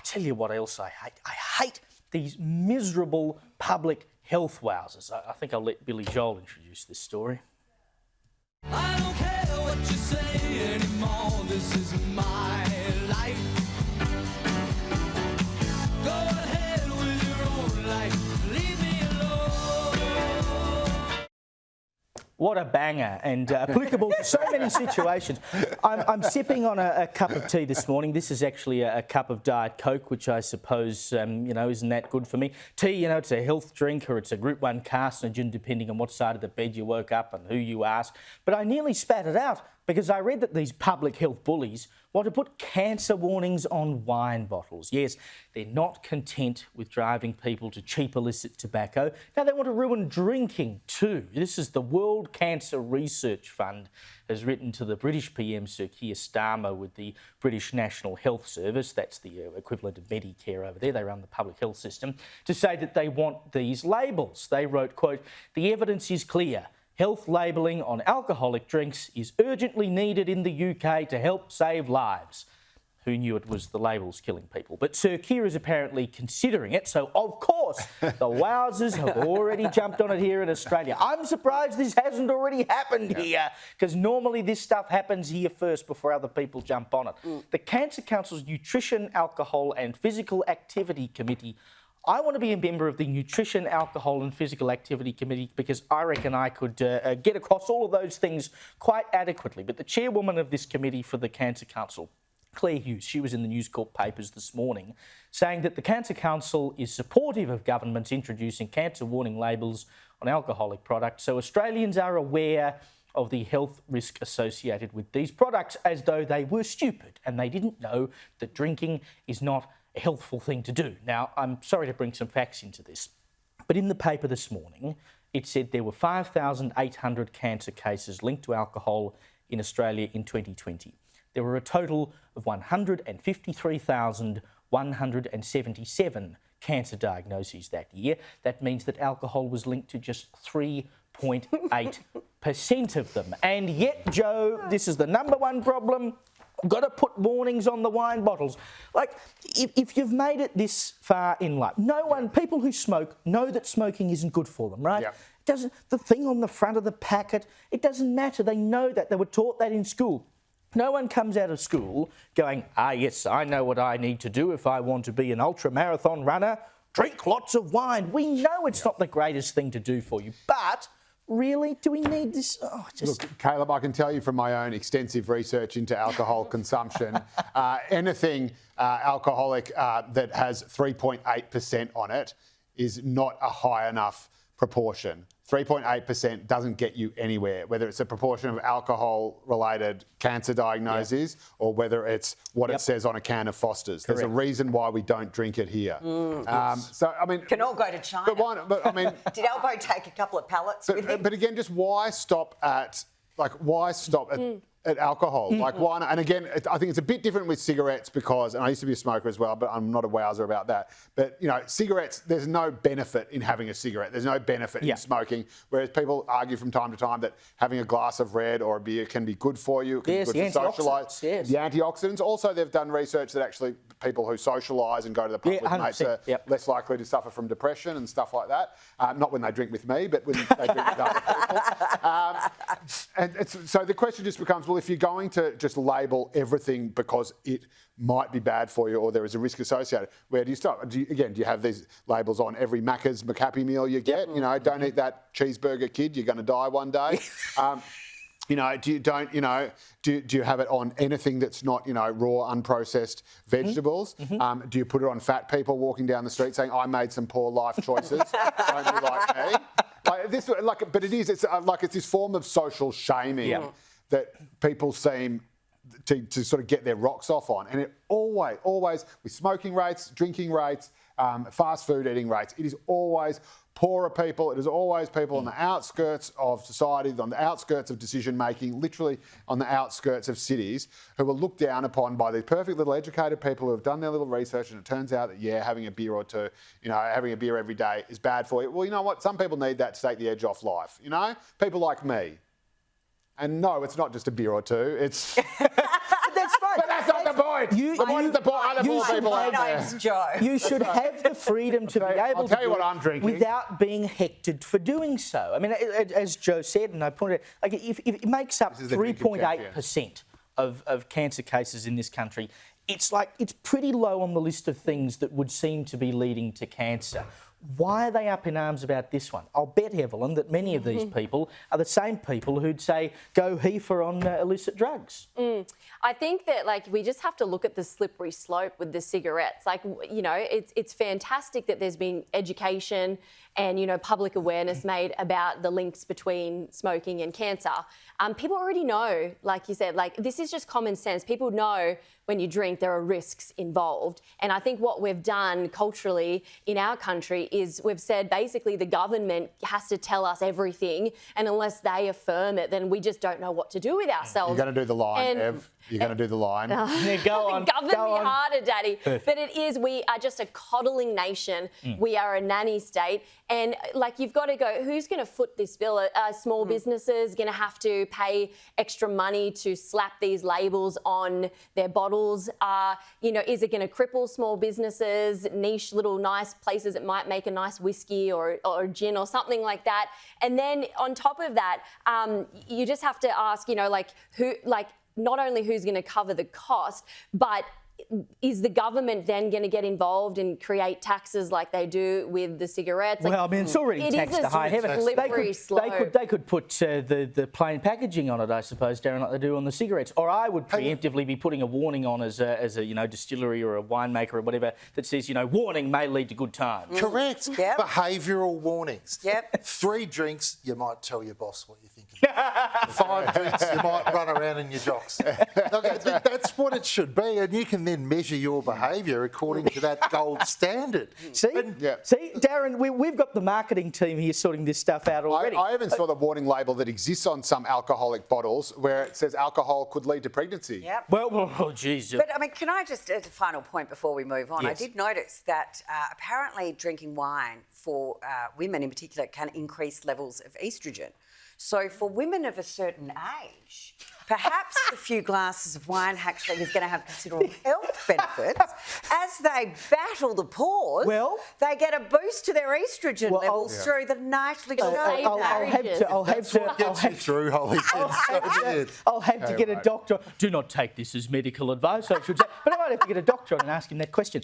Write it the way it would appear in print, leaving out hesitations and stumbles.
tell you what else I hate. I hate these miserable public health wowsers. I think I'll let Billy Joel introduce this story. I don't care what you say anymore, this is my life. Go ahead with your own life, leave me alone. What a banger, and applicable to so many situations. I'm sipping on a cup of tea this morning. This is actually a cup of Diet Coke, which I suppose, isn't that good for me. Tea, it's a health drink or it's a Group 1 carcinogen, depending on what side of the bed you woke up and who you ask. But I nearly spat it out because I read that these public health bullies want to put cancer warnings on wine bottles. Yes, they're not content with driving people to cheap illicit tobacco. Now they want to ruin drinking too. This is the World Cancer Research Fund has written to the British PM Sir Keir Starmer with the British National Health Service, that's the equivalent of Medicare over there, they run the public health system, to say that they want these labels. They wrote, quote, "The evidence is clear. Health labelling on alcoholic drinks is urgently needed in the UK to help save lives." Who knew it was the labels killing people? But Sir Keir is apparently considering it, so of course the wowsers have already jumped on it here in Australia. I'm surprised this hasn't already happened here, because normally this stuff happens here first before other people jump on it. The Cancer Council's Nutrition, Alcohol and Physical Activity Committee. I want to be a member of the Nutrition, Alcohol and Physical Activity Committee because I reckon I could get across all of those things quite adequately. But the chairwoman of this committee for the Cancer Council, Claire Hughes, she was in the News Corp papers this morning saying that the Cancer Council is supportive of governments introducing cancer warning labels on alcoholic products so Australians are aware of the health risk associated with these products, as though they were stupid and they didn't know that drinking is not a healthful thing to do. Now, I'm sorry to bring some facts into this, but in the paper this morning, it said there were 5,800 cancer cases linked to alcohol in Australia in 2020. There were a total of 153,177 cancer diagnoses that year. That means that alcohol was linked to just 3.8% of them. And yet, Joe, this is the number one problem. Got to put warnings on the wine bottles. Like, if you've made it this far in life, people who smoke know that smoking isn't good for them, right? Yep. The thing on the front of the packet, it doesn't matter. They know that. They were taught that in school. No one comes out of school going, yes, I know what I need to do if I want to be an ultra-marathon runner. Drink lots of wine. We know it's not the greatest thing to do for you, but really, do we need this? Look, Caleb, I can tell you from my own extensive research into alcohol consumption, anything alcoholic that has 3.8% on it is not a high enough proportion. 3.8% doesn't get you anywhere, whether it's a proportion of alcohol-related cancer diagnoses or whether it's what it says on a can of Foster's. Correct. There's a reason why we don't drink it here. So, I mean... Can all go to China. But why, but I mean... Did Albo take a couple of pallets with him? But again, just why stop at alcohol? Like, why not? And again, I think it's a bit different with cigarettes because, and I used to be a smoker as well, but I'm not a wowser about that. But, cigarettes, there's no benefit in having a cigarette. There's no benefit in smoking, whereas people argue from time to time that having a glass of red or a beer can be good for you. It can be good for socialise. Yes. The antioxidants. Also, they've done research that actually people who socialise and go to the pub with mates are less likely to suffer from depression and stuff like that. Not when they drink with me, but when they drink with other people. So the question just becomes, well, if you're going to just label everything because it might be bad for you or there is a risk associated, where do you stop? Do you have these labels on every Macca's McHappy meal you get? Don't eat that cheeseburger, kid, you're going to die one day. Do you have it on anything that's not, raw, unprocessed vegetables? Do you put it on fat people walking down the street saying, I made some poor life choices, don't be like me? But it's this form of social shaming that people seem to sort of get their rocks off on. And it always, with smoking rates, drinking rates, fast food eating rates, it is always poorer people. It is always people on the outskirts of society, on the outskirts of decision making, literally on the outskirts of cities, who are looked down upon by these perfect little educated people who have done their little research, and it turns out that, having a beer or two, having a beer every day is bad for you. Well, you know what? Some people need that to take the edge off life, People like me. And no, it's not just a beer or two. It's... That's fine. But that's not the point? The point is the point. Other more people My out there. name's Joe. You should have the freedom to be able I'll tell to you do what it I'm drinking. without being hectored for doing so. I mean, as Joe said, and I pointed out, like if it makes up is the drinking 3.8% of cancer cases in this country, it's pretty low on the list of things that would seem to be leading to cancer. Why are they up in arms about this one? I'll bet, Evelyn, that many of these people are the same people who'd say go heifer on illicit drugs. I think that we just have to look at the slippery slope with the cigarettes. It's fantastic that there's been education and public awareness made about the links between smoking and cancer. People already know, like you said, this is just common sense. People know when you drink there are risks involved. And I think what we've done culturally in our country is we've said basically the government has to tell us everything, and unless they affirm it, then we just don't know what to do with ourselves. You're going to do the line, And- Ev. You're going to do the line. Yeah, go on. Govern go me on. harder, Daddy. Perfect. But we are just a coddling nation. We are a nanny state. And you've got to go, who's going to foot this bill? Are small businesses going to have to pay extra money to slap these labels on their bottles? Is it going to cripple small businesses, niche little nice places that might make a nice whiskey or gin or something like that? And then on top of that, you just have to ask, who, not only who's going to cover the cost, but is the government then going to get involved and create taxes like they do with the cigarettes? Well, I mean, it's already it taxed is to high heaven. slippery slope. They could put the plain packaging on it, I suppose, Darren, like they do on the cigarettes. Or I would preemptively be putting a warning on as a distillery or a winemaker or whatever that says, warning may lead to good times. Correct. Yep. Behavioural warnings. Yep. 3 drinks, you might tell your boss what you're thinking. 5 drinks, you might run around in your jocks. Okay, that's what it should be, and you can then measure your behaviour according to that gold standard. See, Darren, we've got the marketing team here sorting this stuff out already. I even saw the warning label that exists on some alcoholic bottles where it says alcohol could lead to pregnancy. Yep. Well, geez. But I mean, can I just, as a final point before we move on, Yes. I did notice that apparently drinking wine for women in particular can increase levels of estrogen. So for women of a certain age, perhaps a few glasses of wine actually is going to have considerable health benefits. As they battle the pause, Well- they get a boost to their estrogen Well, levels through the nightly show. I'll have Gets you through, Holly. I'll have to get a doctor. Do not take this as medical advice, I should say. But I might have to get a doctor on and ask him that question.